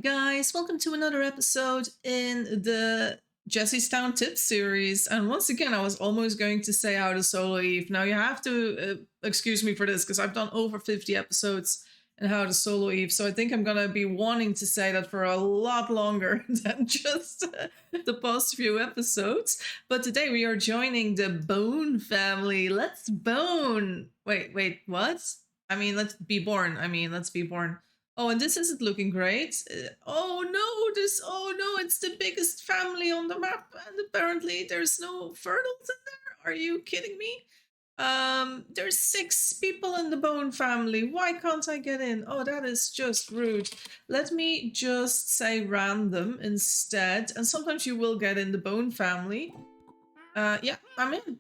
Guys, welcome to another episode in the Jessie's Town Tips series. And once again, I was almost going to say how to solo Eve. Now you have to excuse me for this because I've done over 50 episodes in how to solo Eve. So I think I'm gonna be wanting to say that for a lot longer than just the past few episodes. But today we are joining the Bone family. Let's bone. Wait, what? Let's be born. Let's be born. Oh, and this isn't looking great. Oh no, it's the biggest family on the map, and apparently there's no fertils in there. Are you kidding me? There's 6 people in the Bone family. Why can't I get in? Oh, that is just rude. Let me just say random instead, and sometimes you will get in the Bone family. Yeah, I'm in.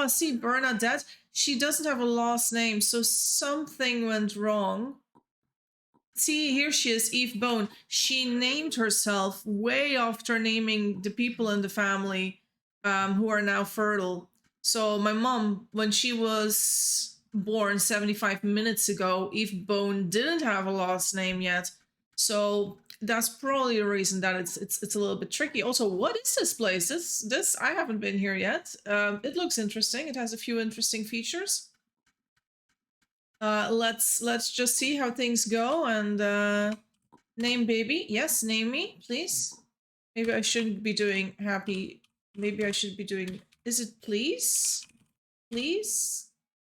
See, Bernadette, she doesn't have a last name, so something went wrong. See, here she is, Eve Bone. She named herself way after naming the people in the family who are now fertile. So my mom, when she was born 75 minutes ago, Eve Bone didn't have a last name yet. So that's probably the reason that it's a little bit tricky. Also, what is this place? This I haven't been here yet. It looks interesting. It has a few interesting features. Let's just see how things go and name baby. Yes, name me, please. Maybe I shouldn't be doing happy. Maybe I should be doing. Is it please? Please?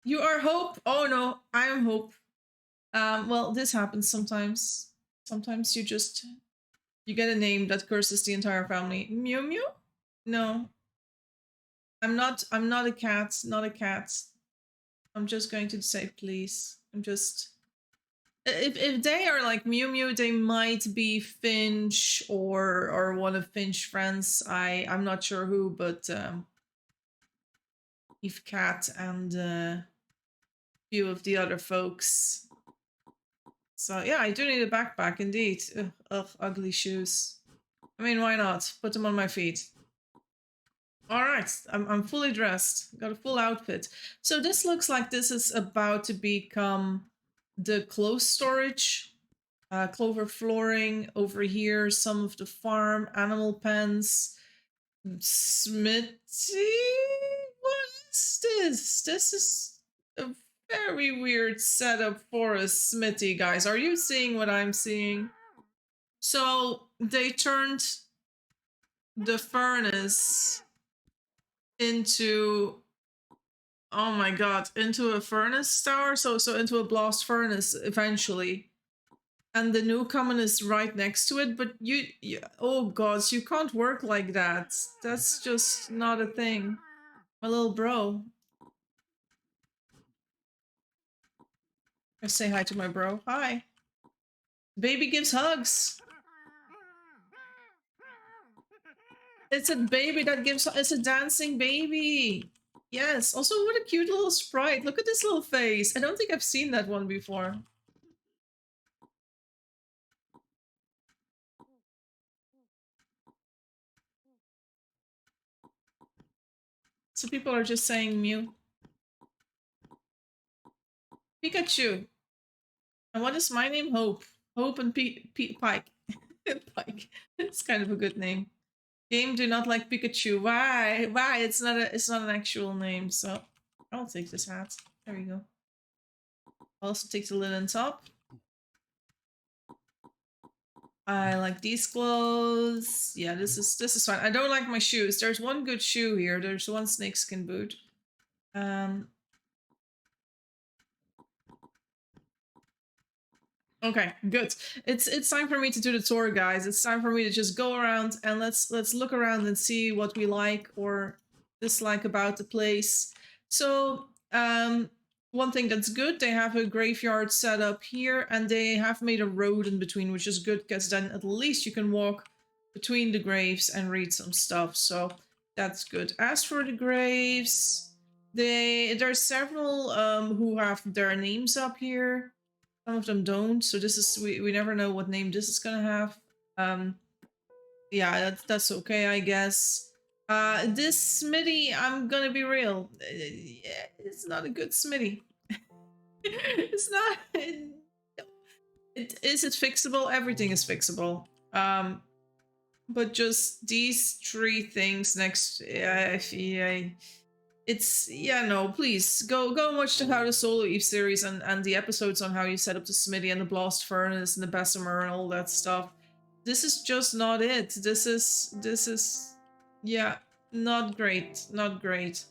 You are Hope. Oh no, I am Hope. Well, this happens sometimes. Sometimes you get a name that curses the entire family. Mew Mew? No. I'm not a cat, not a cat. I'm just going to say please. If they are like Mew Mew, they might be Finch or one of Finch friends. I'm not sure who, but Eve Cat and a few of the other folks. So yeah, I do need a backpack indeed. Ugh, ugly shoes. Why not? Put them on my feet. All right, I'm fully dressed. Got a full outfit. So this looks like this is about to become the clothes storage. Clover flooring over here. Some of the farm animal pens. Smithy. What is this? This is a very weird setup for a smithy, guys. Are you seeing what I'm seeing? So they turned the furnace into, oh my god, into a furnace tower, so into a blast furnace eventually, and the new common is right next to it. But you oh gods, you can't work like that. That's just not a thing, my little bro. I say hi to my bro. Hi. Baby gives hugs. It's a baby that gives. It's a dancing baby. Yes. Also, what a cute little sprite. Look at this little face. I don't think I've seen that one before. So people are just saying Mew. Pikachu. And what is my name? Hope. Hope and Pike. Pike. It's kind of a good name. Game do not like Pikachu. Why? Why? It's not an actual name, so I'll take this hat. There you go. I'll also take the lid on top. I like these clothes. Yeah, this is fine. I don't like my shoes. There's one good shoe here. There's one snakeskin boot. Okay, good. It's time for me to do the tour, guys. It's time for me to just go around and let's look around and see what we like or dislike about the place. So, one thing that's good, they have a graveyard set up here and they have made a road in between, which is good because then at least you can walk between the graves and read some stuff. So that's good. As for the graves, there's several who have their names up here. Some of them don't, so this is we never know what name this is gonna have. Yeah, that's okay, I guess. This smithy, I'm gonna be real. Yeah, it's not a good smithy. It's not. Is it fixable? Everything is fixable. But just these three things next, yeah, it's no. Please go and watch the How to Solo Eve series and the episodes on how you set up the smithy and the blast furnace and the Bessemer and all that stuff. This is just not it. This is yeah, not great, not great.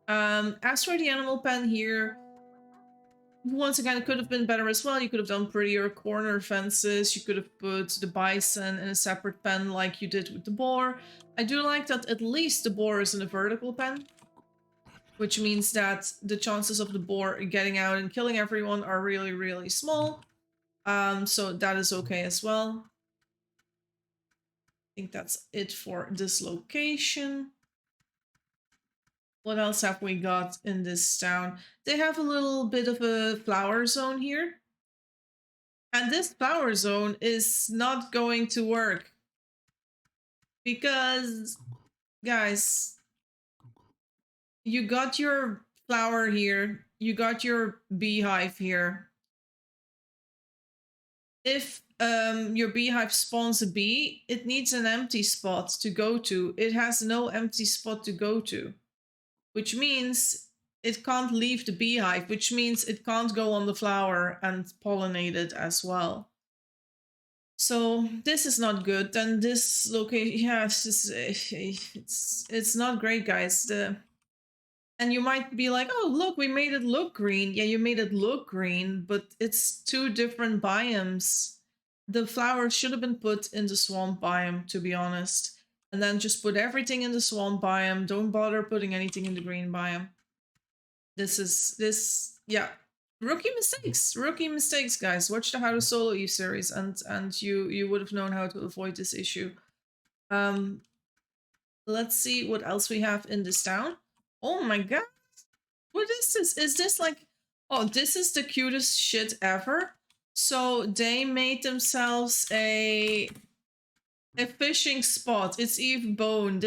As for the animal pen here, once again, it could have been better as well. You could have done prettier corner fences. You could have put the bison in a separate pen like you did with the boar. I do like that at least the boar is in a vertical pen, which means that the chances of the boar getting out and killing everyone are really, really small. So that is okay as well. I think that's it for this location. What else have we got in this town? They have a little bit of a flower zone here. And this flower zone is not going to work. Because, guys, you got your flower here. You got your beehive here. If your beehive spawns a bee, it needs an empty spot to go to. It has no empty spot to go to. Which means it can't leave the beehive, which means it can't go on the flower and pollinate it as well. So this is not good. And this location, yeah, it's not great, guys. And you might be like, oh, look, we made it look green. Yeah, you made it look green, but it's two different biomes. The flowers should have been put in the swamp biome, to be honest. And then just put everything in the swamp biome. Don't bother putting anything in the green biome. Yeah. Rookie mistakes, guys. Watch the How to Solo Eve series and you would have known how to avoid this issue. Let's see what else we have in this town. Oh my god. What is this? Is this like... Oh, this is the cutest shit ever. So they made themselves a fishing spot. It's Eve Bone.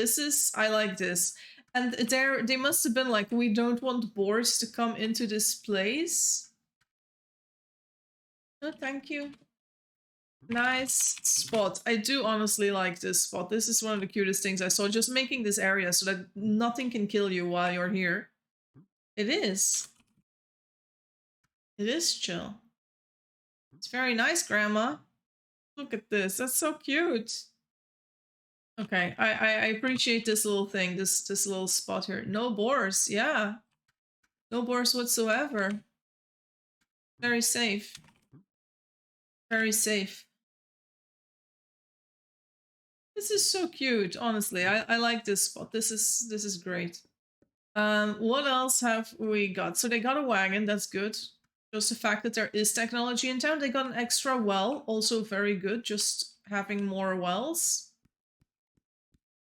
I like this. And they must have been like, we don't want boars to come into this place. No, thank you. Nice spot. I do honestly like this spot. This is one of the cutest things I saw. Just making this area so that nothing can kill you while you're here. It is. It is chill. It's very nice, Grandma. Look at this. That's so cute. Okay, I appreciate this little thing, this little spot here. No boars, yeah. No boars whatsoever. Very safe. Very safe. This is so cute, honestly. I like this spot. This is great. What else have we got? So they got a wagon, that's good. Just the fact that there is technology in town. They got an extra well, also very good, just having more wells.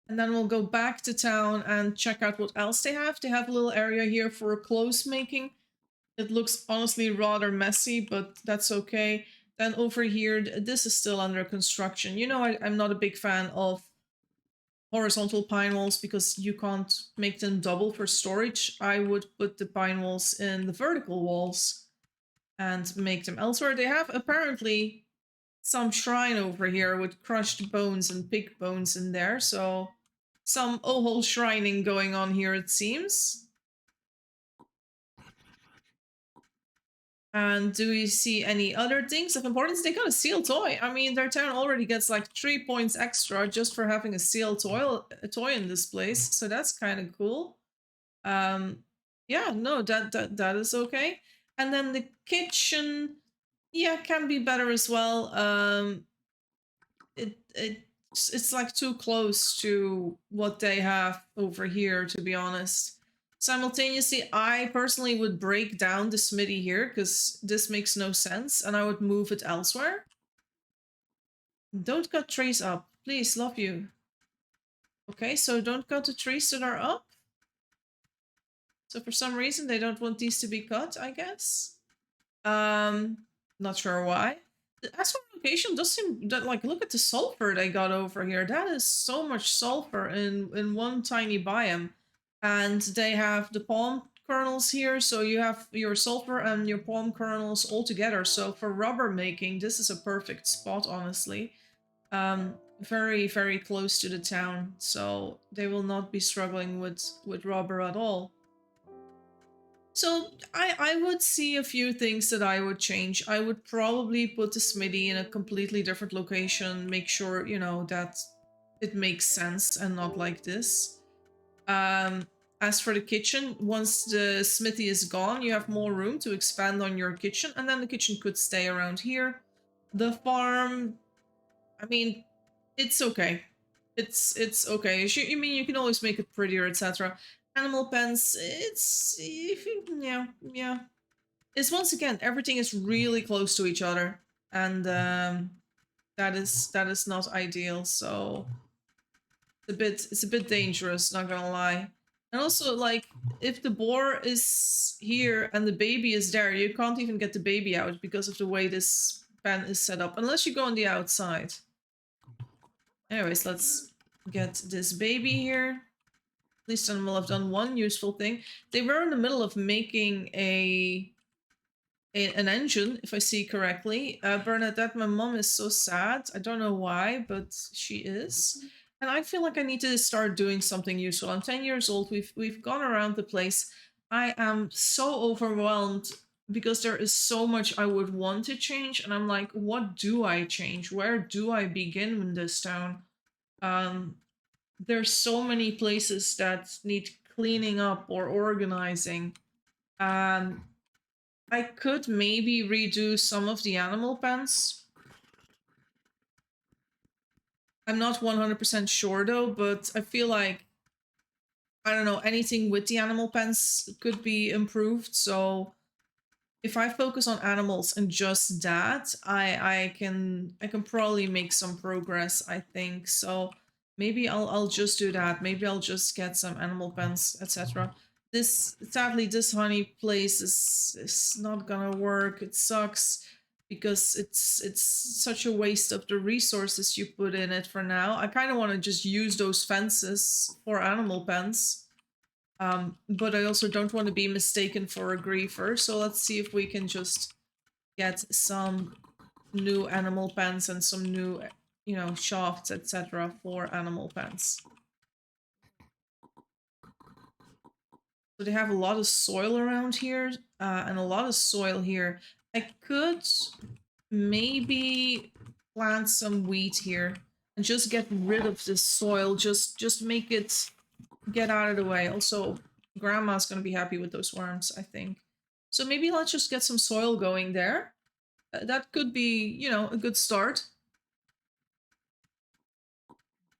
And then we'll go back to town and check out what else they have. They have a little area here for clothes making. It looks honestly rather messy, but that's okay. Then over here, this is still under construction. You know, I'm not a big fan of horizontal pine walls because you can't make them double for storage. I would put the pine walls in the vertical walls and make them elsewhere. They have apparently some shrine over here with crushed bones and pig bones in there, so some whole shrining going on here, it seems. And do we see any other things of importance? They got a seal toy. I mean, their town already gets like 3 points extra just for having a seal toy in this place, so that's kind of cool. Yeah, no, that is okay. And then the kitchen, yeah, can be better as well. It's like too close to what they have over here, to be honest. Simultaneously, I personally would break down the smithy here because this makes no sense and I would move it elsewhere. Don't cut trees up. Please, love you. Okay, so don't cut the trees that are up. So for some reason, they don't want these to be cut, I guess. Not sure why. The actual location does seem that, like, look at the sulfur they got over here. That is so much sulfur in one tiny biome. And they have the palm kernels here, so you have your sulfur and your palm kernels all together. So for rubber making, this is a perfect spot, honestly. Very, very close to the town, so they will not be struggling with rubber at all. So I would see a few things that I would change. I would probably put the smithy in a completely different location, make sure, you know, that it makes sense and not like this. As for the kitchen, once the smithy is gone, you have more room to expand on your kitchen, and then the kitchen could stay around here. The farm, I mean, it's okay. It's okay. You mean you can always make it prettier, etc. Animal pens, it's yeah, yeah. It's once again everything is really close to each other, and that is not ideal. So it's a bit dangerous, not gonna lie. And also, like, if the boar is here and the baby is there, you can't even get the baby out because of the way this pen is set up, unless you go on the outside. Anyways, let's get this baby here. At least then we'll have done one useful thing. They were in the middle of making an engine, if I see correctly. Bernadette, my mom is so sad. I don't know why, but she is. And I feel like I need to start doing something useful. I'm 10 years old. We've gone around the place. I am so overwhelmed because there is so much I would want to change. And I'm like, what do I change? Where do I begin in this town? There's so many places that need cleaning up or organizing. I could maybe redo some of the animal pens. I'm not 100% sure though, but I feel like, I don't know, anything with the animal pens could be improved. So if I focus on animals and just that, I can probably make some progress, I think. So maybe I'll just do that. Maybe I'll just get some animal pens, etc. This, sadly, this honey place is not gonna work. It sucks because it's such a waste of the resources you put in it for now. I kind of want to just use those fences for animal pens. But I also don't want to be mistaken for a griefer, so let's see if we can just get some new animal pens and some new, you know, shafts, etc. for animal pens. So they have a lot of soil around here, and a lot of soil here. I could maybe plant some wheat here and just get rid of this soil, just make it get out of the way. Also, grandma's gonna be happy with those worms, I think. So maybe let's just get some soil going there. That could be, you know, a good start.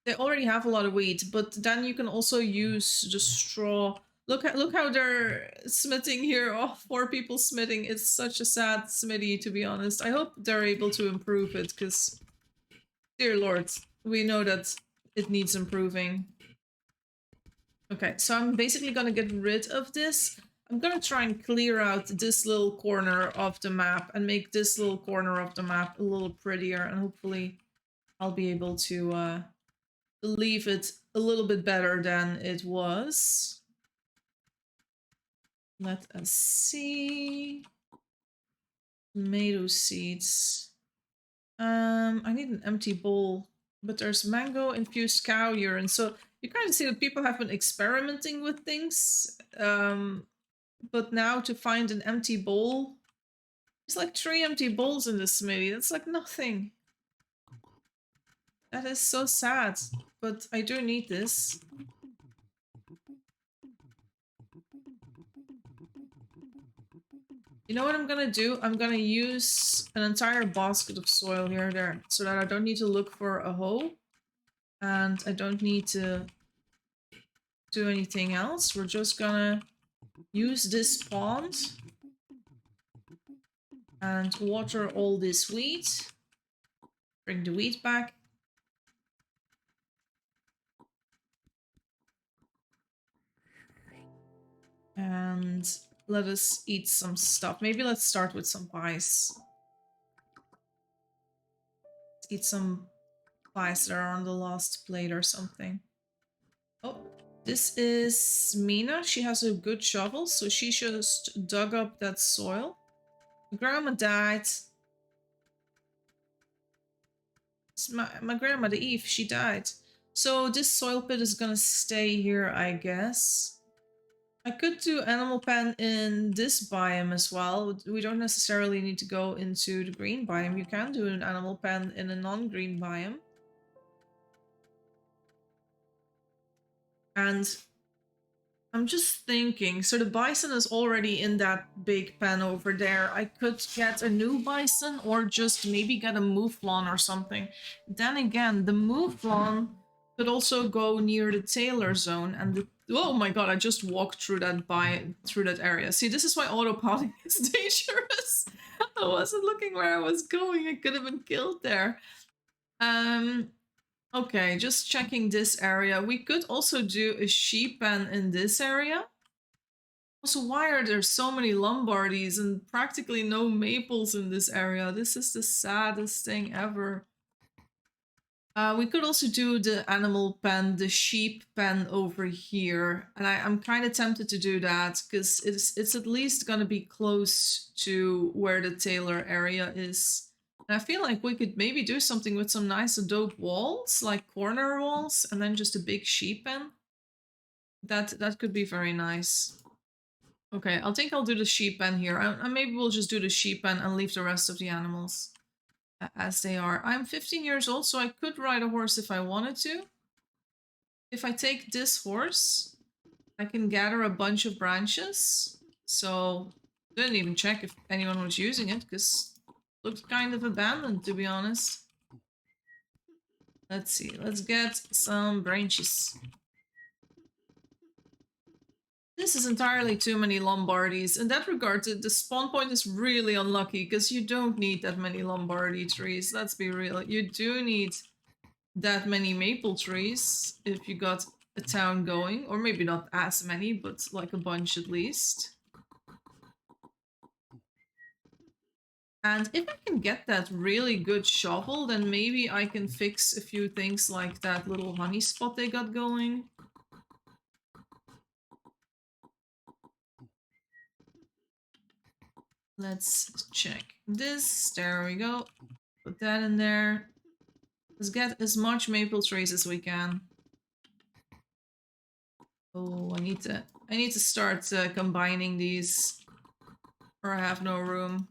They already have a lot of wheat, but then you can also use the straw. Look how they're smithing here. Oh, 4 people smithing. It's such a sad smithy, to be honest. I hope they're able to improve it, because, dear lord, we know that it needs improving. Okay, so I'm basically gonna get rid of this. I'm gonna try and clear out this little corner of the map and make this little corner of the map a little prettier, and hopefully I'll be able to leave it a little bit better than it was. Let us see. Tomato seeds. I need an empty bowl, but there's mango infused cow urine, so you kind of see that people have been experimenting with things. But now to find an empty bowl, there's like 3 empty bowls in this smithy. That's like nothing. That is so sad, but I do need this. You know what I'm gonna do? I'm gonna use an entire basket of soil here and there, so that I don't need to look for a hoe. And I don't need to do anything else. We're just gonna use this pond and water all this wheat. Bring the wheat back. And let us eat some stuff. Maybe let's start with some pies. Let's eat some pies that are on the last plate or something. Oh, This is Mina. She has a good shovel, so she just dug up that soil. Grandma died. It's my grandmother Eve, she died. So this soil pit is gonna stay here, I guess. I could do animal pen in this biome as well. We don't necessarily need to go into the green biome. You can do an animal pen in a non-green biome. And I'm just thinking, so the bison is already in that big pen over there. I could get a new bison or just maybe get a mouflon or something. Then again, the mouflon could also go near the tailor zone and the oh my god, I just walked through that area. See, this is why autopilot is dangerous. I wasn't looking where I was going. I could have been killed there. Okay, just checking this area. We could also do a sheep pen in this area. Also, why are there so many Lombardis and practically no maples in this area? This is the saddest thing ever. We could also do the animal pen, the sheep pen over here. And I'm kind of tempted to do that because it's at least going to be close to where the tailor area is. And I feel like we could maybe do something with some nice adobe walls, like corner walls, and then just a big sheep pen. That could be very nice. Okay, I think I'll do the sheep pen here. And maybe we'll just do the sheep pen and leave the rest of the animals as they are. I'm 15 years old, so I could ride a horse if I wanted to. If I take this horse, I can gather a bunch of branches. So, didn't even check if anyone was using it, because it looked kind of abandoned, to be honest. Let's see, let's get some branches. This is entirely too many Lombardis. In that regard, the spawn point is really unlucky, because you don't need that many Lombardy trees. Let's be real. You do need that many maple trees if you got a town going. Or maybe not as many, but like a bunch at least. And if I can get that really good shovel, then maybe I can fix a few things like that little honey spot they got going. Let's check this. There we go. Put that in there. Let's get as much maple trees as we can. Oh, I need to start combining these, or I have no room.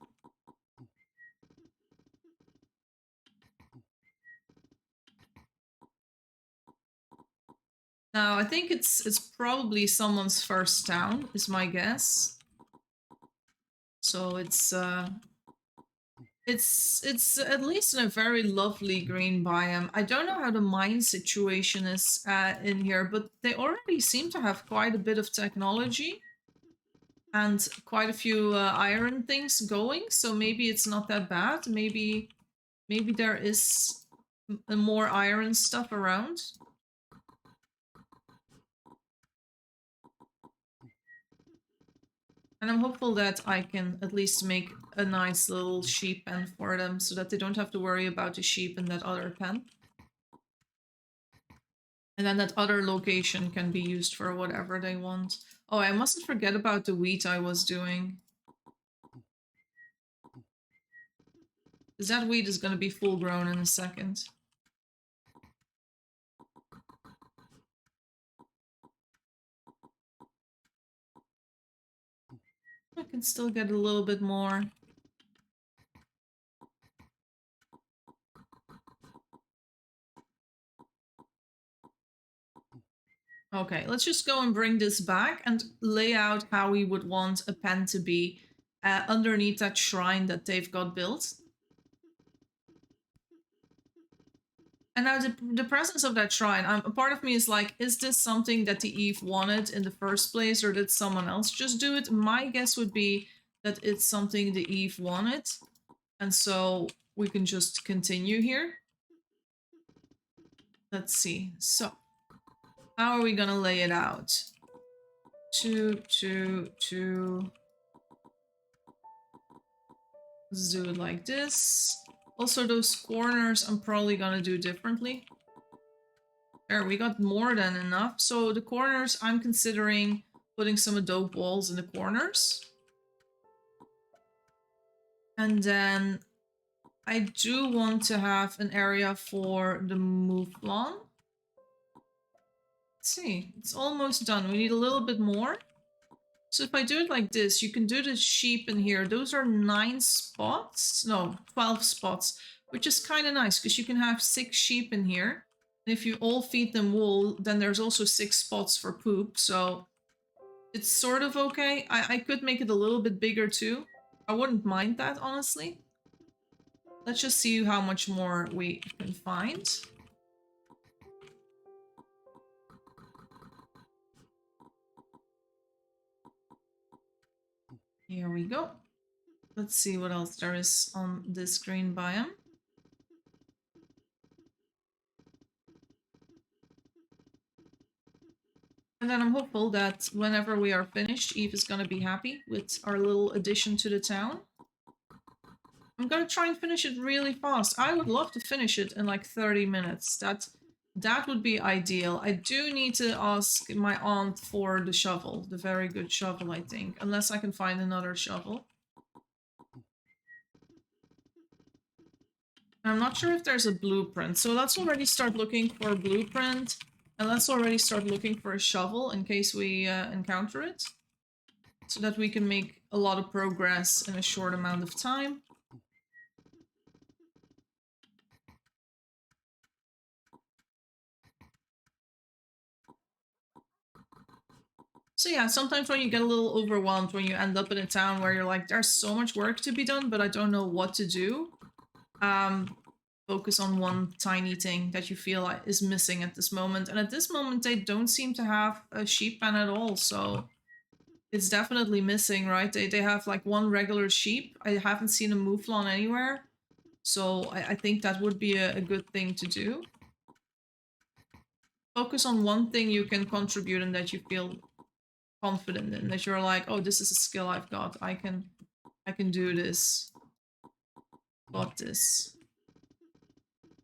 Now, I think it's probably someone's first town, is my guess. So it's at least in a very lovely green biome. I don't know how the mine situation is in here, but they already seem to have quite a bit of technology and quite a few iron things going. So maybe it's not that bad. Maybe there is more iron stuff around. And I'm hopeful that I can at least make a nice little sheep pen for them so that they don't have to worry about the sheep in that other pen. And then that other location can be used for whatever they want. Oh, I mustn't forget about the wheat I was doing. Because that wheat is going to be full grown in a second. I can still get a little bit more. Okay, let's just go and bring this back and lay out how we would want a pen to be underneath that shrine that they've got built. And now the presence of that shrine, a part of me is like, is this something that the Eve wanted in the first place, or did someone else just do it? My guess would be that it's something the Eve wanted. And so we can just continue here. Let's see. So, how are we gonna lay it out? 2, 2, 2. Let's do it like this. Also, those corners I'm probably gonna do differently. There, we got more than enough. So the corners, I'm considering putting some adobe walls in the corners. And then I do want to have an area for the mouflon. Let's see, it's almost done. We need a little bit more. So if I do it like this, you can do the sheep in here. Those are 9 spots. No, 12 spots, which is kind of nice because you can have 6 sheep in here. And if you all feed them wool, then there's also 6 spots for poop. So it's sort of okay. I could make it a little bit bigger too. I wouldn't mind that, honestly. Let's just see how much more we can find. Here we go. Let's see what else there is on this green biome. And then I'm hopeful that whenever we are finished, Eve is going to be happy with our little addition to the town. I'm going to try and finish it really fast. I would love to finish it in like 30 minutes. That would be ideal. I do need to ask my aunt for the shovel. The very good shovel, I think. Unless I can find another shovel. I'm not sure if there's a blueprint. So let's already start looking for a blueprint. And let's already start looking for a shovel in case we encounter it. So that we can make a lot of progress in a short amount of time. So yeah, sometimes when you get a little overwhelmed, when you end up in a town where you're like, there's so much work to be done, but I don't know what to do. Focus on one tiny thing that you feel like is missing at this moment. And at this moment, they don't seem to have a sheep pen at all, so it's definitely missing, right? They have like one regular sheep. I haven't seen a mouflon anywhere, so I think that would be a good thing to do. Focus on one thing you can contribute and that you feel confident in, that you're like, oh, this is a skill I've got. I can do this. Got this.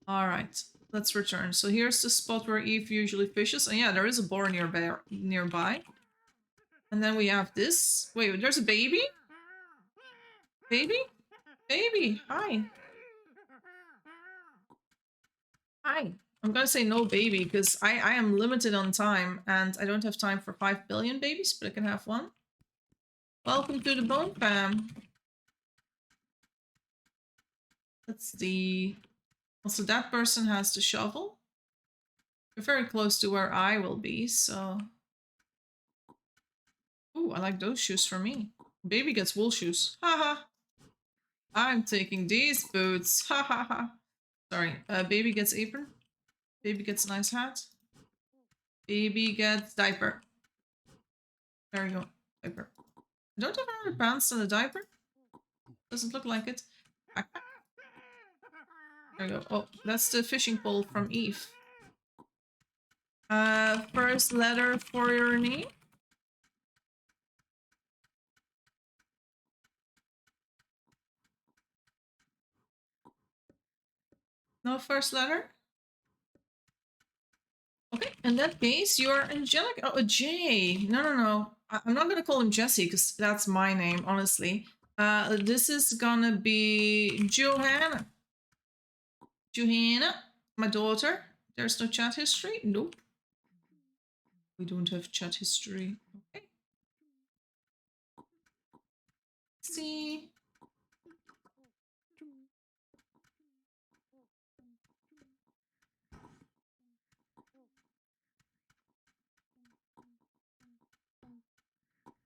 All right, let's return. So here's the spot where Eve usually fishes. And yeah, there is a boar nearby. And then we have this. Wait, there's a baby? Baby? Baby, hi. Hi. I'm gonna say no baby because I am limited on time and I don't have time for 5 billion babies, but I can have one. Welcome to the bone fam. Let's see. Also, that person has the shovel. We're very close to where I will be, so... Ooh, I like those shoes for me. Baby gets wool shoes. Haha. I'm taking these boots. Ha ha ha. Sorry. Baby gets apron. Baby gets a nice hat. Baby gets diaper. There we go. Diaper. I don't have another pants than a diaper. Doesn't look like it. There we go. Oh, that's the fishing pole from Eve. First letter for your name. No first letter? Okay, in that case, you're Angelic. Oh, a J. No. I'm not gonna call him Jessie because that's my name, honestly. This is gonna be Johanna. Johanna, my daughter. There's no chat history? Nope. We don't have chat history. Okay. See.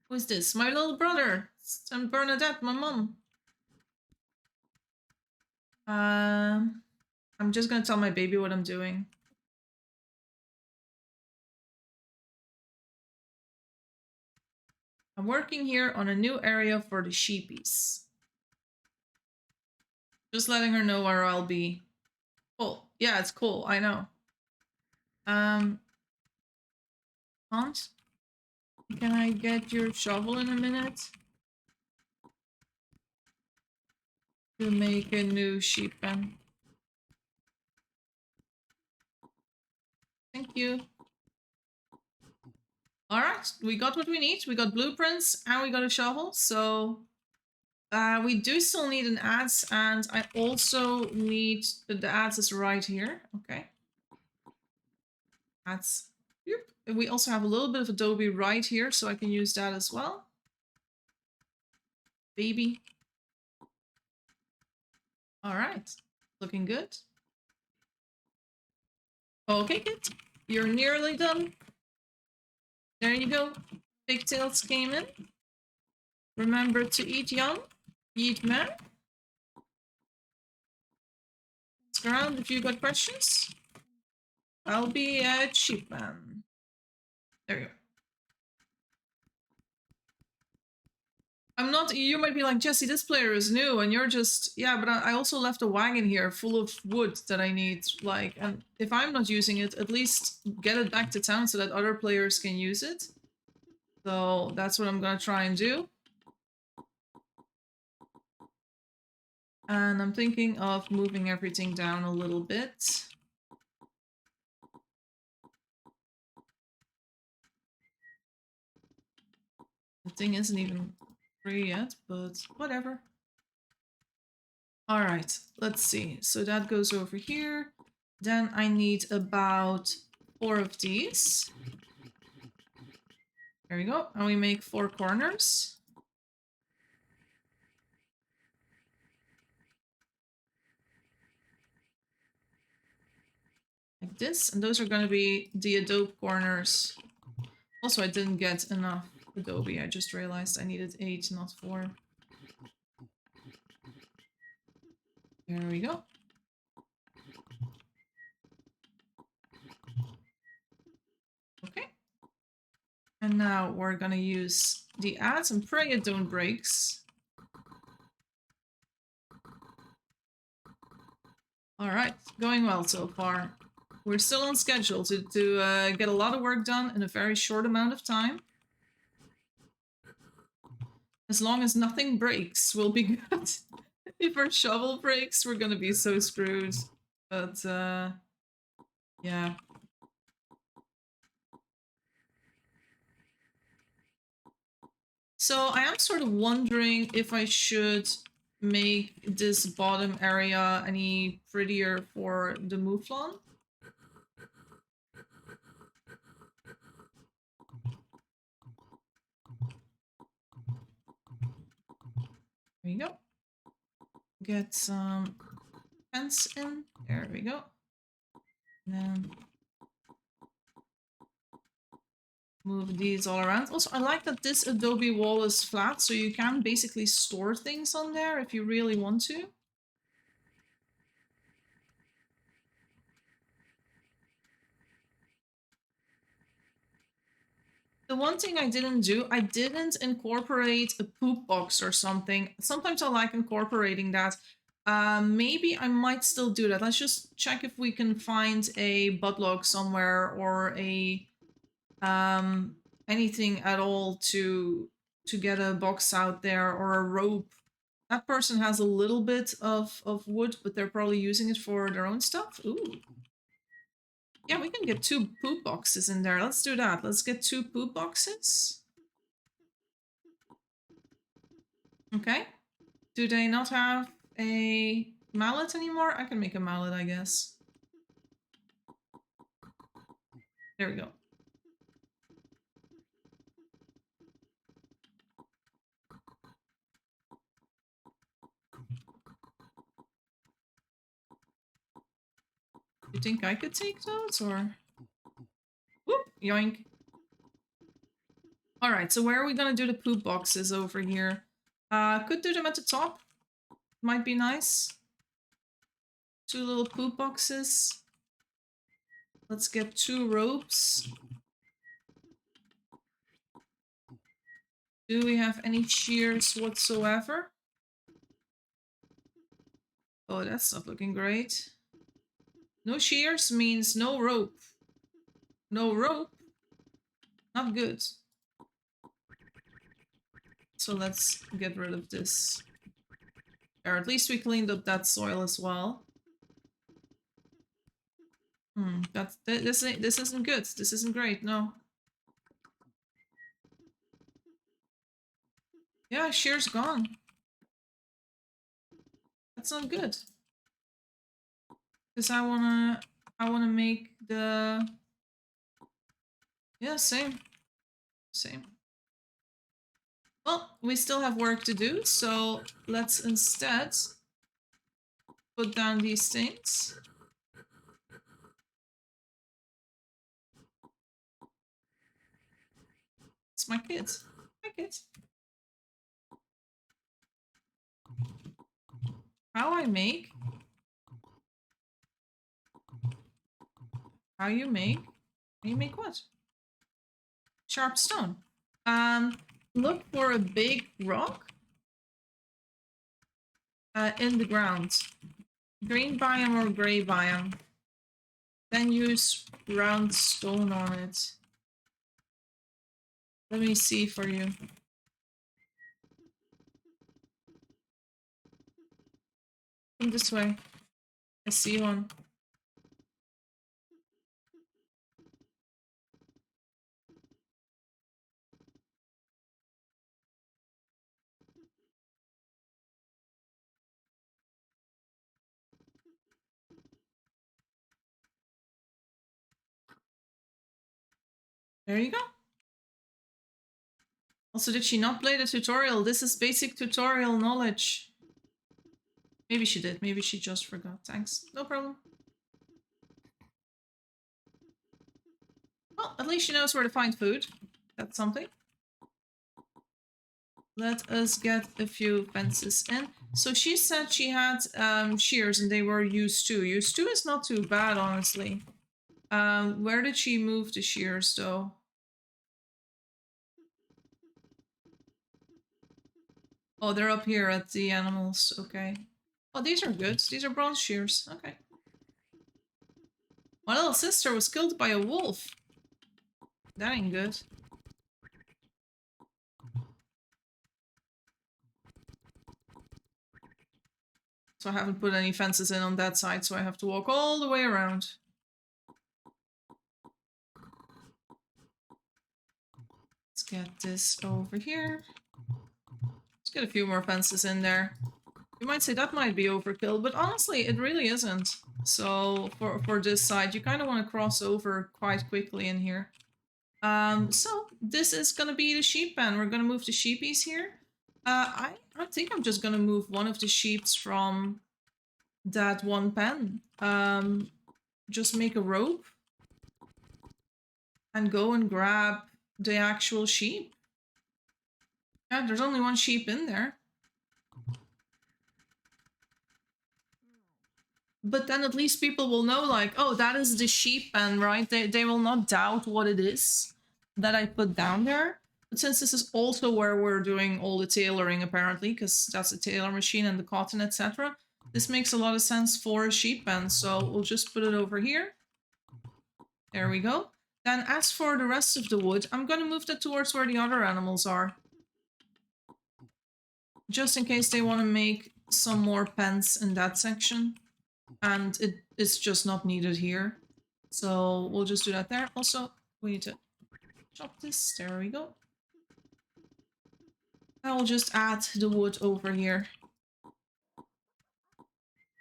Who's this? My little brother. And Bernadette, my mom. I'm just gonna tell my baby what I'm doing. I'm working here on a new area for the sheepies. Just letting her know where I'll be. Cool. Yeah, it's cool. I know. Aunt? Can I get your shovel in a minute? To make a new sheep pen. I Thank you. Alright, we got what we need. We got blueprints and we got a shovel, so we do still need an adze, and I also need the adze is right here. Okay. Adze. Yep. We also have a little bit of adobe right here, so I can use that as well. Baby. Alright. Looking good. Okay, kid. You're nearly done. There you go. Pigtails came in. Remember to eat young. Eat man. Ask around if you got questions. I'll be a cheap man. There you go. I'm not, you might be like, Jessie, this player is new, and you're just, yeah, but I also left a wagon here full of wood that I need, like, and if I'm not using it, at least get it back to town so that other players can use it. So that's what I'm gonna try and do. And I'm thinking of moving everything down a little bit. The thing isn't even free yet, but whatever. Alright, let's see. So that goes over here. Then I need about 4 of these. There we go. And we make 4 corners. Like this. And those are going to be the adobe corners. Also, I didn't get enough adobe. I just realized I needed 8, not 4. There we go. Okay. And now we're gonna use the adze and pray it don't breaks. Alright, going well so far. We're still on schedule to get a lot of work done in a very short amount of time. As long as nothing breaks, we'll be good. If our shovel breaks, we're gonna be so screwed. But, yeah. So I am sort of wondering if I should make this bottom area any prettier for the mouflon. There you go. Get some fence in. There we go. And then move these all around. Also, I like that this adobe wall is flat, so you can basically store things on there if you really want to. The one thing I didn't do, I didn't incorporate a poop box or something. Sometimes I like incorporating that. Maybe I might still do that. Let's just check if we can find a butt log somewhere or a anything at all to get a box out there or a rope. That person has a little bit of wood, but they're probably using it for their own stuff. Ooh. Yeah, we can get 2 poop boxes in there. Let's do that. Let's get 2 poop boxes. Okay. Do they not have a mallet anymore? I can make a mallet, I guess. There we go. You think I could take those, or? Whoop! Yoink. Alright, so where are we gonna do the poop boxes over here? Could do them at the top. Might be nice. 2 little poop boxes. Let's get 2 ropes. Do we have any shears whatsoever? Oh, that's not looking great. No shears means no rope. No rope? Not good. So let's get rid of this. Or at least we cleaned up that soil as well. This isn't good. This isn't great. No. Yeah, shear's gone. That's not good. Because I wanna make the... Yeah, same. Same. Well, we still have work to do, so let's instead put down these things. It's my kid. My kid. How I make? How you make? You make what? Sharp stone. Look for a big rock in the ground. Green biome or gray biome. Then use round stone on it. Let me see for you. Come this way. I see one. There you go. Also, did she not play the tutorial? This is basic tutorial knowledge. Maybe she did. Maybe she just forgot. Thanks. No problem. Well, at least she knows where to find food. That's something. Let us get a few fences in. So she said she had shears and they were used too. Used two is not too bad, honestly. Where did she move the shears, though? Oh, they're up here at the animals. Okay. Oh, these are good. These are bronze shears. Okay. My little sister was killed by a wolf. That ain't good. So I haven't put any fences in on that side, so I have to walk all the way around. Let's get this over here. Let's get a few more fences in there. You might say that might be overkill, but honestly, it really isn't. So for this side, you kind of want to cross over quite quickly in here. So this is gonna be the sheep pen. We're gonna move the sheepies here. I think I'm just gonna move one of the sheeps from that one pen. Just make a rope and go and grab the actual sheep. Yeah, there's only one sheep in there. But then at least people will know, like, oh, that is the sheep pen, right? They will not doubt what it is that I put down there. But since this is also where we're doing all the tailoring, apparently, because that's a tailor machine and the cotton, etc., this makes a lot of sense for a sheep pen. So we'll just put it over here. There we go. Then as for the rest of the wood, I'm going to move that towards where the other animals are. Just in case they want to make some more pens in that section. And it's just not needed here. So we'll just do that there. Also, we need to chop this. There we go. I will just add the wood over here.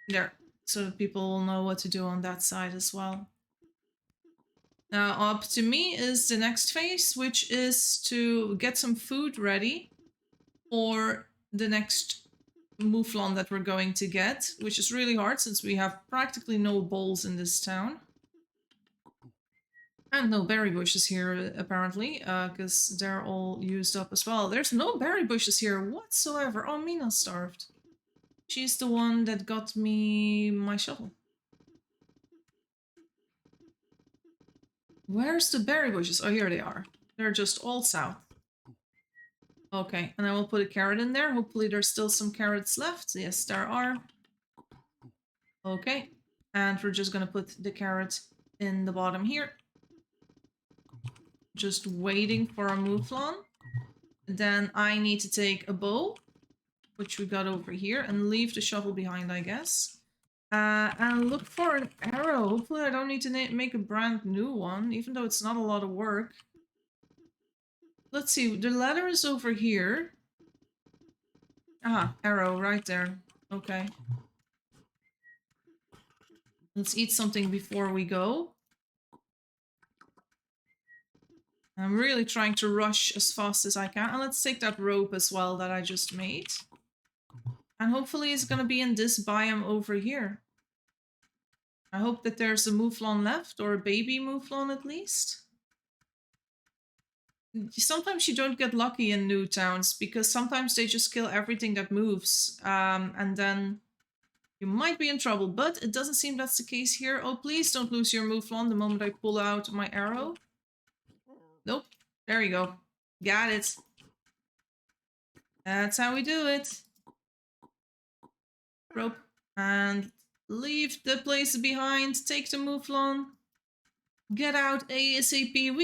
There. So that people will know what to do on that side as well. Now up to me is the next phase, which is to get some food ready for the next mouflon that we're going to get, which is really hard since we have practically no bowls in this town. And no berry bushes here, apparently, because they're all used up as well. There's no berry bushes here whatsoever. Oh, Mina's starved. She's the one that got me my shovel. Where's the berry bushes? Oh, here they are. They're just all south. Okay, and I will put a carrot in there. Hopefully there's still some carrots left. Yes, there are. Okay, and we're just gonna put the carrot in the bottom here. Just waiting for a mouflon. Then I need to take a bow, which we got over here, and leave the shovel behind, I guess. And look for an arrow. Hopefully I don't need to make a brand new one, even though it's not a lot of work. Let's see, the ladder is over here. Ah, arrow right there. Okay. Let's eat something before we go. I'm really trying to rush as fast as I can. And let's take that rope as well that I just made. And hopefully it's gonna be in this biome over here. I hope that there's a mouflon left, or a baby mouflon at least. Sometimes you don't get lucky in new towns, because sometimes they just kill everything that moves. And then you might be in trouble, but it doesn't seem that's the case here. Oh, please don't lose your mouflon the moment I pull out my arrow. Nope. There you go. Got it. That's how we do it. Rope. And leave the place behind. Take the mouflon. Get out ASAP.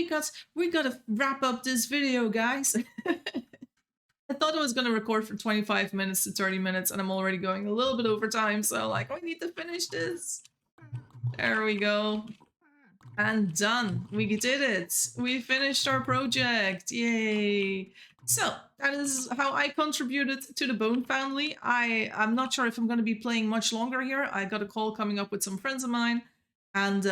We gotta wrap up this video, guys. I thought I was gonna record for 25 minutes to 30 minutes, and I'm already going a little bit over time, so like, I need to finish this. There we go. And done. We did it. We finished our project. Yay. So that is how I contributed to the Bone family. I'm not sure if I'm going to be playing much longer here. I got a call coming up with some friends of mine. And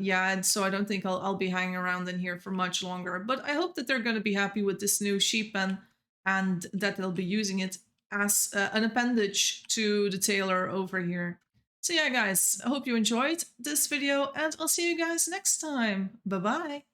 yeah, so I don't think I'll be hanging around in here for much longer. But I hope that they're going to be happy with this new sheep pen, and that they'll be using it as an appendage to the tailor over here. So yeah, guys, I hope you enjoyed this video, and I'll see you guys next time. Bye-bye.